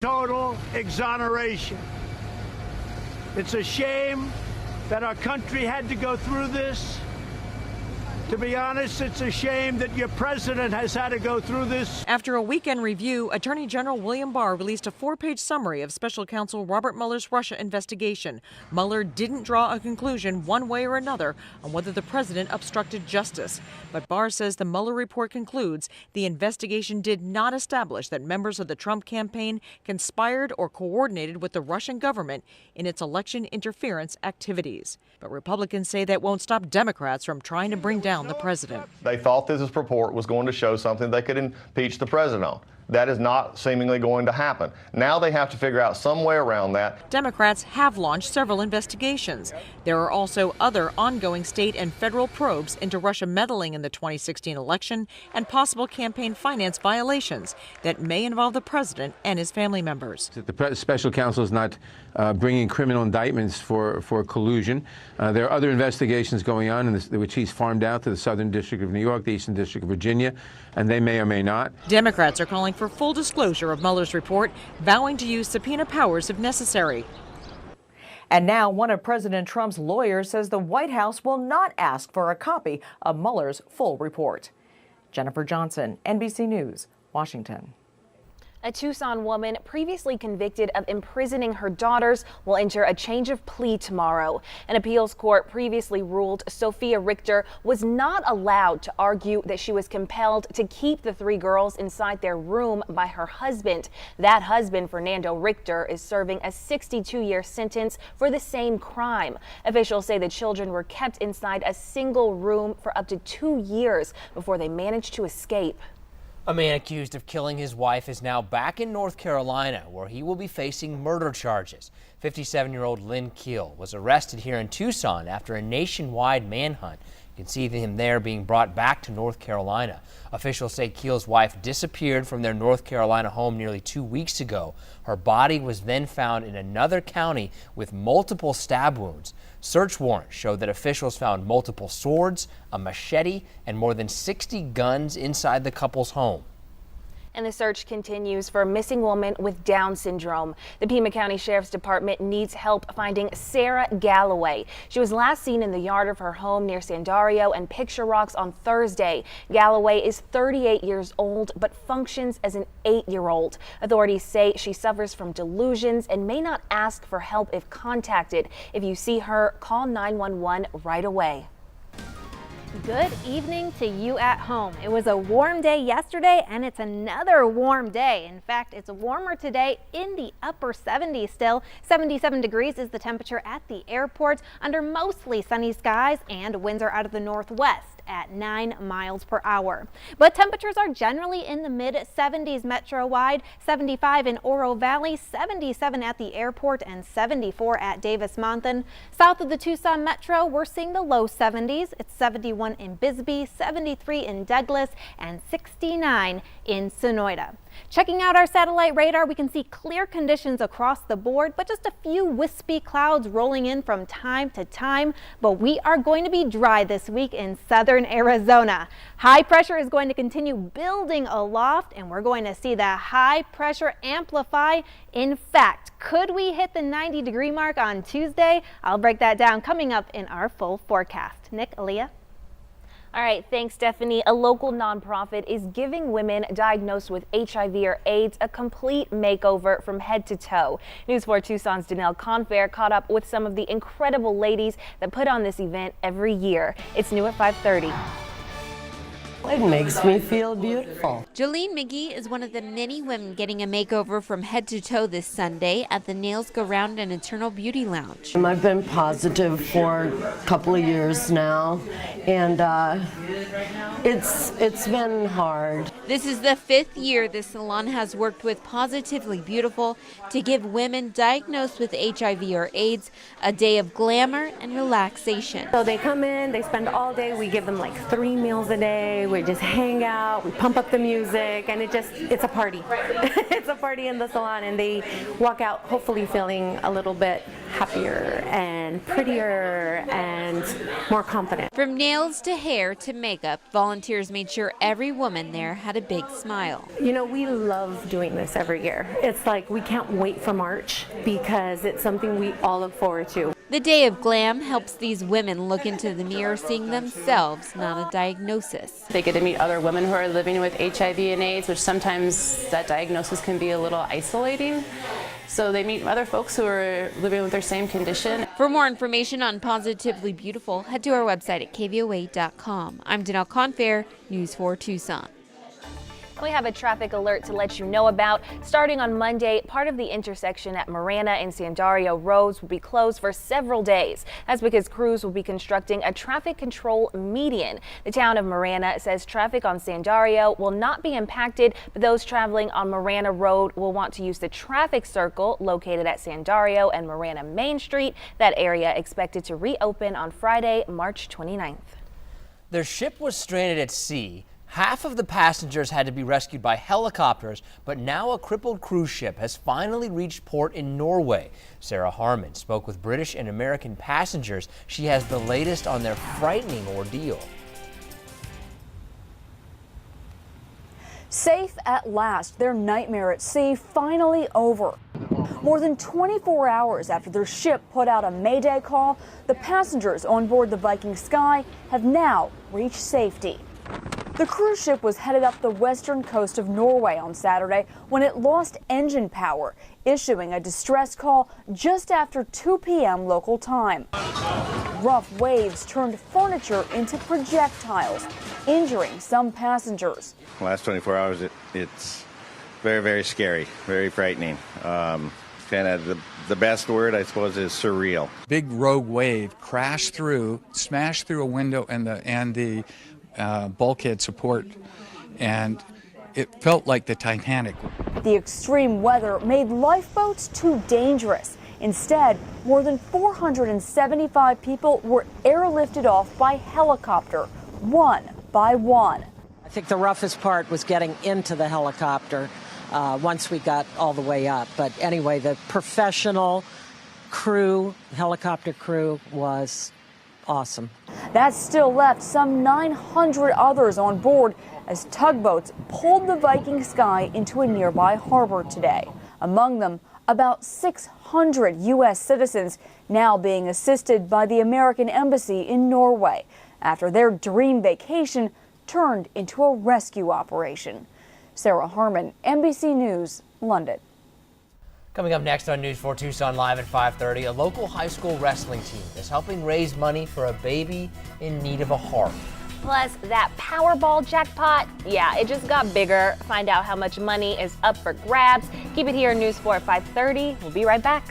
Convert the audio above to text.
total exoneration. It's a shame that our country had to go through this. To be honest, it's a shame that your president has had to go through this. After a weekend review, Attorney General William Barr released a 4-page summary of Special Counsel Robert Mueller's Russia investigation. Mueller didn't draw a conclusion one way or another on whether the president obstructed justice. But Barr says the Mueller report concludes the investigation did not establish that members of the Trump campaign conspired or coordinated with the Russian government in its election interference activities. But Republicans say that won't stop Democrats from trying to bring down the president. They thought this report was going to show something they could impeach the president on. That is not seemingly going to happen. Now they have to figure out some way around that. Democrats have launched several investigations. There are also other ongoing state and federal probes into Russia meddling in the 2016 election and possible campaign finance violations that may involve the president and his family members. The special counsel is not bringing criminal indictments for collusion. There are other investigations going on which he's farmed out to the Southern District of New York, the Eastern District of Virginia, and they may or may not. Democrats are calling for full disclosure of Mueller's report, vowing to use subpoena powers if necessary. And now one of President Trump's lawyers says the White House will not ask for a copy of Mueller's full report. Jennifer Johnson, NBC News, Washington. A Tucson woman previously convicted of imprisoning her daughters will enter a change of plea tomorrow. An appeals court previously ruled Sophia Richter was not allowed to argue that she was compelled to keep the 3 girls inside their room by her husband. That husband, Fernando Richter, is serving a 62-year sentence for the same crime. Officials say the children were kept inside a single room for up to 2 years before they managed to escape. A man accused of killing his wife is now back in North Carolina, where he will be facing murder charges. 57-year-old Lynn Keel was arrested here in Tucson after a nationwide manhunt. You can see him there being brought back to North Carolina. Officials say Keel's wife disappeared from their North Carolina home nearly 2 weeks ago. Her body was then found in another county with multiple stab wounds. Search warrants showed that officials found multiple swords, a machete, and more than 60 guns inside the couple's home. And the search continues for a missing woman with Down syndrome. The Pima County Sheriff's Department needs help finding Sarah Galloway. She was last seen in the yard of her home near Sandario and Picture Rocks on Thursday. Galloway is 38 years old but functions as an 8-year-old. Authorities say she suffers from delusions and may not ask for help if contacted. If you see her, call 911 right away. Good evening to you at home. It was a warm day yesterday and it's another warm day. In fact, it's warmer today in the upper 70s still. 77 degrees is the temperature at the airport under mostly sunny skies, and winds are out of the northwest at 9 miles per hour. But temperatures are generally in the mid 70s metro-wide, 75 in Oro Valley, 77 at the airport, and 74 at Davis-Monthan. South of the Tucson metro, we're seeing the low 70s. It's 71 in Bisbee, 73 in Douglas, and 69 in Sonoyta. Checking out our satellite radar, we can see clear conditions across the board, but just a few wispy clouds rolling in from time to time. But we are going to be dry this week in southern Arizona. High pressure is going to continue building aloft, and we're going to see that high pressure amplify. In fact, could we hit the 90-degree mark on Tuesday? I'll break that down coming up in our full forecast. Nick, Aaliyah. All right, thanks, Stephanie. A local nonprofit is giving women diagnosed with HIV or AIDS a complete makeover from head to toe. News 4 Tucson's Danelle Confair caught up with some of the incredible ladies that put on this event every year. It's new at 5:30. It makes me feel beautiful. Jolene McGee is one of the many women getting a makeover from head to toe this Sunday at the Nails Go Round and Eternal Beauty Lounge. I've been positive for a couple of years now, and it's been hard. This is the 5th year the salon has worked with Positively Beautiful to give women diagnosed with HIV or AIDS a day of glamour and relaxation. So they come in, they spend all day, we give them like 3 meals a day, we just hang out, we pump up the music, and it's a party. It's a party in the salon, and they walk out hopefully feeling a little bit happier and prettier and more confident. From nails to hair to makeup, volunteers made sure every woman there had a big smile. You know, we love doing this every year. It's like we can't wait for March because it's something we all look forward to. The Day of Glam helps these women look into the mirror seeing themselves, not a diagnosis. They get to meet other women who are living with HIV and AIDS, which sometimes that diagnosis can be a little isolating. So they meet other folks who are living with their same condition. For more information on Positively Beautiful, head to our website at kvoa.com. I'm Danelle Confair, News 4 Tucson. We have a traffic alert to let you know about. Starting on Monday, part of the intersection at Marana and Sandario roads will be closed for several days. That's because crews will be constructing a traffic control median. The town of Marana says traffic on Sandario will not be impacted, but those traveling on Marana Road will want to use the traffic circle located at Sandario and Marana Main Street. That area expected to reopen on Friday, March 29th. Their ship was stranded at sea. Half of the passengers had to be rescued by helicopters, but now a crippled cruise ship has finally reached port in Norway. Sarah Harmon spoke with British and American passengers. She has the latest on their frightening ordeal. Safe at last, their nightmare at sea finally over. More than 24 hours after their ship put out a Mayday call, the passengers on board the Viking Sky have now reached safety. The cruise ship was headed up the western coast of Norway on Saturday when it lost engine power, issuing a distress call just after 2 p.m. local time. Rough waves turned furniture into projectiles, injuring some passengers. The last 24 hours, it's very, very scary, very frightening. Kind of the best word, I suppose, is surreal. Big rogue wave crashed through, smashed through a window and the bulkhead support, and it felt like the Titanic. The extreme weather made lifeboats too dangerous. Instead, more than 475 people were airlifted off by helicopter, one by one. I think the roughest part was getting into the helicopter once we got all the way up. But anyway, the professional crew, helicopter crew, was awesome. That still left some 900 others on board as tugboats pulled the Viking Sky into a nearby harbor today. Among them, about 600 U.S. citizens now being assisted by the American Embassy in Norway after their dream vacation turned into a rescue operation. Sarah Harmon, NBC News, London. Coming up next on News 4 Tucson Live at 5:30, a local high school wrestling team is helping raise money for a baby in need of a heart. Plus, that Powerball jackpot, yeah, it just got bigger. Find out how much money is up for grabs. Keep it here in News 4 at 5:30. We'll be right back.